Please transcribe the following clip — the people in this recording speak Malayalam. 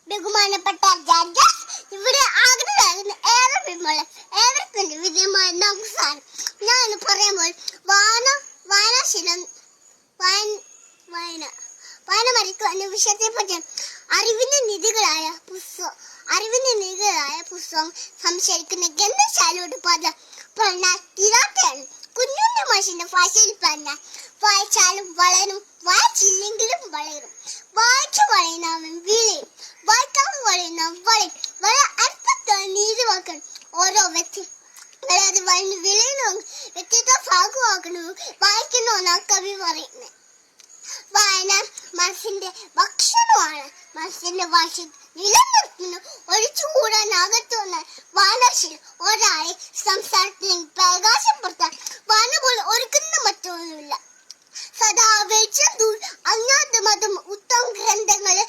ബഹുമാനപ്പെട്ട ജഡ്ജസ്, ഇവിടെ ആഗ്രഹമാകുന്ന ഏവർക്കും വിജയമായ നമസ്കാരം. ഞാൻ പറയുമ്പോൾ വായനാശീലം വായന മരിക്കുക എന്ന വിഷയത്തെ പറ്റി അറിവിന്റെ നിധികളായ പുസ്തകം സംശയിക്കുന്ന ഗ്രന്ഥശാലയോട് പറഞ്ഞാൽ തീരാത്തയാണ്. കുഞ്ഞുണ്ണി മാഷിന്റെ ഭാഷയിൽ പറഞ്ഞാൽ വായിച്ചാലും വളരും, വായിച്ചില്ലെങ്കിലും വളരും. വായിച്ചു വളയുന്നവൻ വീഴയും, വായിക്കാതെ വളയുന്നവൻ വളയും. വളരെ അർത്ഥത്തോടെ നീതി വാക്കണം. ഓരോ വ്യക്തി വളർന്ന് വളർന്ന് വിളയണോ വ്യക്തിത്വ ഭാഗമാക്കണമെന്ന് വായിക്കണമെന്നാണ് കവി പറയുന്നത്. വായന മനസ്സിന്റെ ഭക്ഷണമാണ്. മനസ്സിന്റെ ഭാഷ നിലനിർത്തുന്നു, ഒഴിച്ചുകൂടാനാകത്തുന്ന വായനാശീലം ഒരാളെ സംസാരത്തിലേക്ക് പ്രകാശപ്പെടുത്താൻ വായന പോലെ ഒരുക്കുന്ന മറ്റൊന്നുമില്ല. സദാ വെളിച്ചം അജ്ഞാത മതം ഉത്തമ ഗ്രന്ഥങ്ങളെ